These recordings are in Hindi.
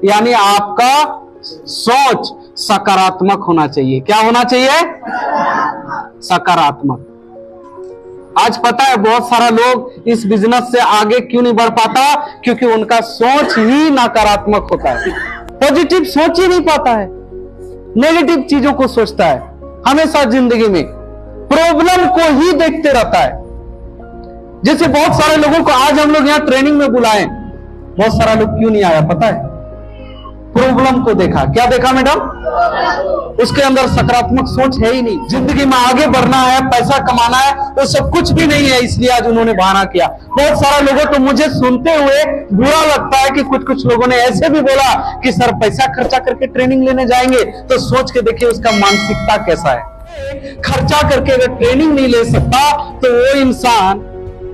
यानी आपका सोच सकारात्मक होना चाहिए। क्या होना चाहिए? सकारात्मक। आज पता है बहुत सारा लोग इस बिजनेस से आगे क्यों नहीं बढ़ पाता? क्योंकि उनका सोच ही नकारात्मक होता है, पॉजिटिव सोच ही नहीं पाता है, नेगेटिव चीजों को सोचता है, हमेशा जिंदगी में प्रॉब्लम को ही देखते रहता है। जैसे बहुत सारे लोगों को आज हम लोग यहाँ ट्रेनिंग में बुलाए, बहुत सारा लोग क्यों नहीं आया पता है? प्रॉब्लम को देखा। क्या देखा मैडम? उसके अंदर सकारात्मक सोच है ही नहीं। जिंदगी में आगे बढ़ना है, पैसा कमाना है, वो सब कुछ भी नहीं है, इसलिए आज उन्होंने बहाना किया। बहुत सारे लोगों को मुझे सुनते हुए बुरा लगता है कि कुछ लोगों ने ऐसे भी बोला कि सर पैसा खर्चा करके ट्रेनिंग लेने जाएंगे, तो सोच के देखिए उसका मानसिकता कैसा है। खर्चा करके अगर ट्रेनिंग नहीं ले सकता तो वो इंसान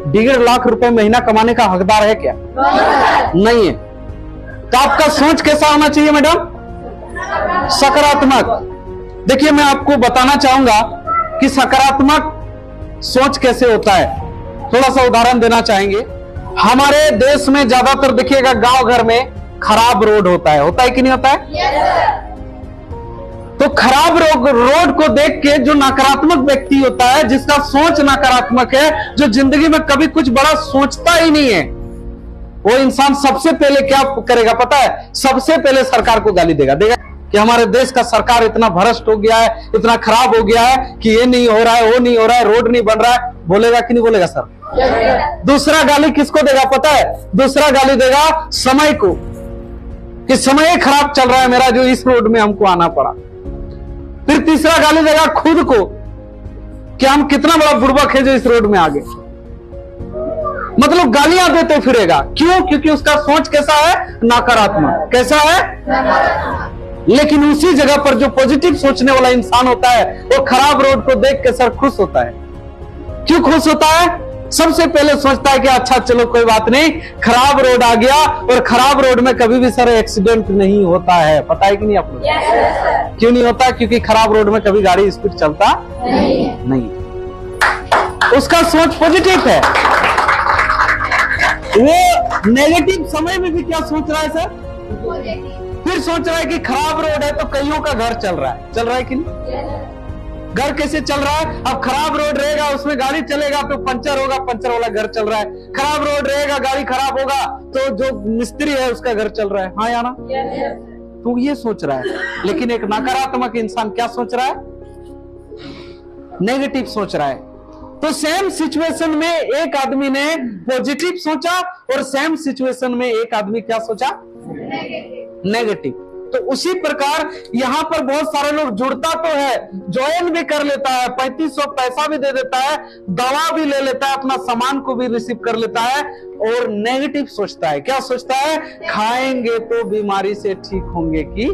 1.5 लाख रुपए महीना कमाने का हकदार है क्या? नहीं है। तो आपका सोच कैसा होना चाहिए मैडम? सकारात्मक। देखिए मैं आपको बताना चाहूंगा कि सकारात्मक सोच कैसे होता है। थोड़ा सा उदाहरण देना चाहेंगे। हमारे देश में ज्यादातर देखिएगा गांव घर में खराब रोड होता है कि नहीं होता है? तो खराब रोड को देख के जो नकारात्मक व्यक्ति होता है, जिसका सोच नकारात्मक है, जो जिंदगी में कभी कुछ बड़ा सोचता ही नहीं है, वो इंसान सबसे पहले क्या करेगा पता है? सबसे पहले सरकार को गाली देगा कि हमारे देश का सरकार इतना भ्रष्ट हो गया है, इतना खराब हो गया है कि ये नहीं हो रहा है, वो नहीं हो रहा है, रोड नहीं बन रहा है। बोलेगा कि नहीं बोलेगा सर? दूसरा गाली किसको देगा पता है? दूसरा गाली देगा समय को, कि समय खराब चल रहा है मेरा, जो इस रोड में हमको आना पड़ा। फिर तीसरा गाली देगा खुद को, कि हम कितना बड़ा बुड़बक है जो इस रोड में आ गए। मतलब गालियां देते फिरेगा। क्यों? क्योंकि उसका सोच कैसा है? नकारात्मक। कैसा है? लेकिन उसी जगह पर जो पॉजिटिव सोचने वाला इंसान होता है, वो खराब रोड को देख के सर खुश होता है। क्यों खुश होता है? सबसे पहले सोचता है कि अच्छा चलो कोई बात नहीं, खराब रोड आ गया, और खराब रोड में कभी भी सर एक्सीडेंट नहीं होता है। पता है कि नहीं आप लोग? क्यों नहीं होता? क्योंकि खराब रोड में कभी गाड़ी स्पीड चलता नहीं। उसका सोच पॉजिटिव है। वो नेगेटिव समय में भी क्या सोच रहा है सर? फिर सोच रहा है कि खराब रोड है तो कईयों का घर चल रहा है कि नहीं? घर कैसे चल रहा है? अब खराब रोड रहेगा, उसमें गाड़ी चलेगा तो पंचर होगा, पंचर वाला घर चल रहा है। खराब रोड रहेगा, गाड़ी खराब होगा तो जो मिस्त्री है उसका घर चल रहा है। हाँ या ना? तो ये सोच रहा है। लेकिन एक नकारात्मक इंसान क्या सोच रहा है? नेगेटिव सोच रहा है। तो सेम सिचुएशन में एक आदमी ने पॉजिटिव सोचा, और सेम सिचुएशन में एक आदमी क्या सोचा? नेगेटिव। तो उसी प्रकार यहाँ पर बहुत सारे लोग जुड़ता तो है, ज्वाइन भी कर लेता है, 3500 पैसा भी दे देता है, दवा भी ले लेता है, अपना सामान को भी रिसीव कर लेता है, और नेगेटिव सोचता है। क्या सोचता है? खाएंगे तो बीमारी से ठीक होंगे कि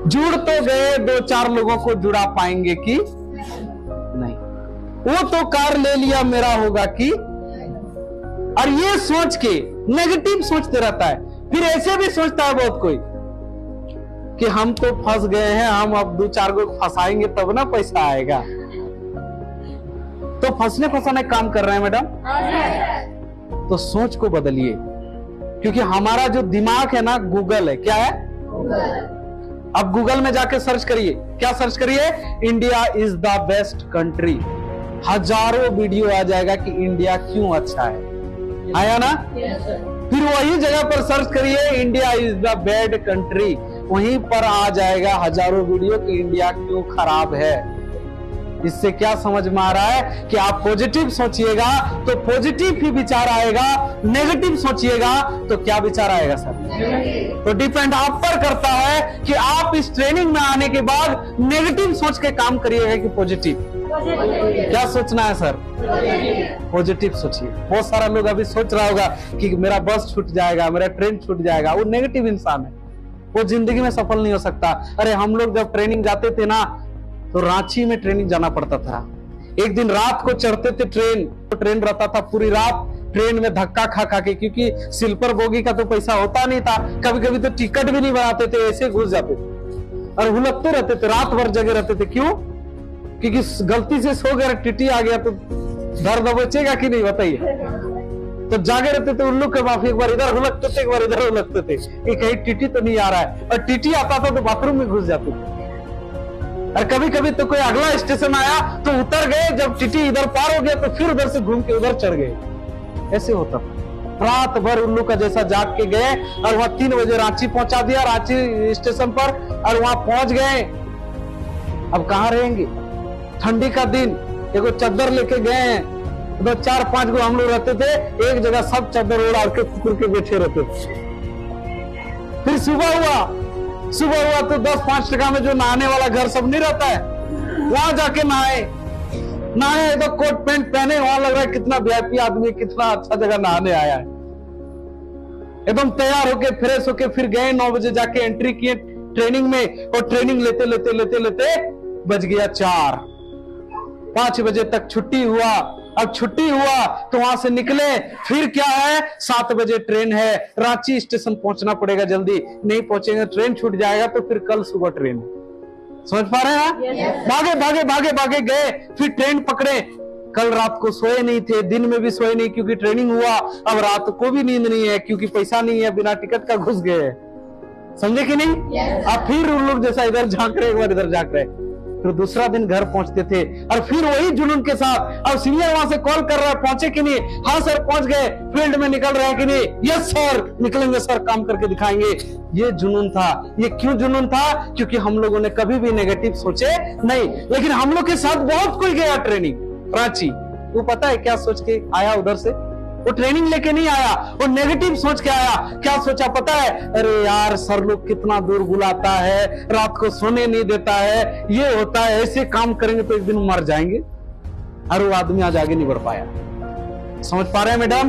जुड़ तो गए, 2-4 लोगों को जुड़ा पाएंगे कि नहीं, वो तो कार ले लिया मेरा होगा कि। और ये सोच के नेगेटिव सोचते रहता है। फिर ऐसे भी सोचता है बहुत कोई कि हम तो फंस गए हैं, हम अब 2-4 को फंसाएंगे तब ना पैसा आएगा। तो फंसने फंसाने काम कर रहे हैं मैडम। तो सोच को बदलिए, क्योंकि हमारा जो दिमाग है ना, गूगल है। क्या है? अब गूगल में जाके सर्च करिए। क्या सर्च करिए? India is the best country. हजारों वीडियो आ जाएगा कि इंडिया क्यों अच्छा है। आया ना? फिर वही जगह पर सर्च करिए India is the bad country, वहीं पर आ जाएगा हजारों वीडियो कि इंडिया क्यों खराब है। इससे क्या समझ में आ रहा है कि आप पॉजिटिव सोचिएगा तो पॉजिटिव ही विचार आएगा, नेगेटिव सोचिएगा तो क्या विचार आएगा सर? तो डिपेंड आप पर करता है कि आप इस ट्रेनिंग में आने के बाद नेगेटिव सोच के काम करिएगा कि पॉजिटिव। क्या सोचना है सर? पॉजिटिव सोचिए। बहुत सारा लोग अभी सोच रहा होगा कि मेरा बस छूट जाएगा, मेरा ट्रेन छूट जाएगा। वो नेगेटिव इंसान है, वो जिंदगी में सफल नहीं हो सकता। अरे हम लोग जब ट्रेनिंग जाते थे ना, तो रांची में ट्रेनिंग जाना पड़ता था। एक दिन रात को चढ़ते थे ट्रेन रहता था पूरी रात ट्रेन में धक्का खा खा के, क्योंकि स्लीपर बोगी का तो पैसा होता नहीं था। कभी कभी तो टिकट भी नहीं बनाते थे, ऐसे घुस जाते थे और हुलकते रहते थे, रात भर जगे रहते थे। क्यों? क्योंकि गलती से सो गया, टीटी आ गया तो दर्द बचेगा कि नहीं बताइए। तो जागे रहते थे उल्लू के माफी, एक बार इधर हुलकते थे, एक बार इधर हुलकते थे कि कहीं टीटी तो नहीं आ रहा है, और टीटी आता था तो बाथरूम में घुस जाते थे। और कभी कभी तो कोई अगला स्टेशन आया तो उतर गए, जब टीटी इधर पार हो गया तो फिर उधर से घूम के उधर चढ़ गए। ऐसे होता था। रात भर उल्लू का जैसा जाग के गए और वहां 3 बजे रांची पहुंचा दिया, रांची स्टेशन पर, और वहां पहुंच गए। अब कहां रहेंगे, ठंडी का दिन, एगो चादर लेके गए हैं, तो 4-5 गो हम लोग रहते थे, एक जगह सब चादर उड़ा के कुकुर के बैठे रहते थे। फिर सुबह हुआ तो 10-5 टका में जो नहाने वाला घर सब नहीं रहता है, वहां जाके नहाए तो कोट पैंट पहने, वहां लग रहा है कितना वीआईपी आदमी, कितना अच्छा जगह नहाने आया है। एकदम तैयार होके फ्रेश होके फिर गए, 9 बजे जाके एंट्री किए ट्रेनिंग में, और ट्रेनिंग लेते बज गया 4। 5 बजे तक छुट्टी हुआ। अब छुट्टी हुआ तो वहां से निकले, फिर क्या है, 7 बजे ट्रेन है, रांची स्टेशन पहुंचना पड़ेगा जल्दी, नहीं पहुंचेंगे ट्रेन छूट जाएगा, तो फिर कल सुबह ट्रेन। समझ पा रहे हैं? भागे गए, फिर ट्रेन पकड़े। कल रात को सोए नहीं थे, दिन में भी सोए नहीं क्योंकि ट्रेनिंग हुआ, अब रात को भी नींद नहीं है क्योंकि पैसा नहीं है, बिना टिकट का घुस गए। समझे कि नहीं? अब फिर उन लोग जैसा इधर झांक रहे, एक बार इधर झांक रहे, फिर दूसरा दिन घर पहुंचते थे, और फिर वही जुनून के साथ। अब सीनियर वहां से कॉल कर रहा है, पहुंचे कि नहीं? हाँ सर पहुंच गए। फील्ड में निकल रहे हैं कि नहीं? यस सर निकलेंगे सर, काम करके दिखाएंगे। ये जुनून था। ये क्यों जुनून था? क्योंकि हम लोगों ने कभी भी नेगेटिव सोचे नहीं। लेकिन हम लोग के साथ बहुत कोई गया ट्रेनिंग रांची, वो पता है क्या सोच के आया उधर से? वो ट्रेनिंग लेके नहीं आया, वो नेगेटिव सोच के आया। क्या सोचा पता है? अरे यार सर लोग कितना दूर बुलाता है, रात को सोने नहीं देता है, ये होता है, ऐसे काम करेंगे तो एक दिन मर जाएंगे। और वो आदमी आज आगे नहीं बढ़ पाया। समझ पा रहे हैं मैडम?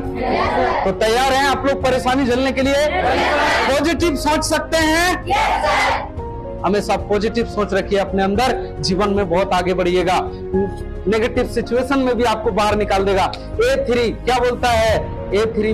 तो तैयार हैं आप लोग परेशानी झेलने के लिए? पॉजिटिव सोच सकते हैं? हमेशा पॉजिटिव सोच रखिए अपने अंदर, जीवन में बहुत आगे बढ़िएगा। नेगेटिव सिचुएशन में भी आपको बाहर निकाल देगा। A3 क्या बोलता है? A3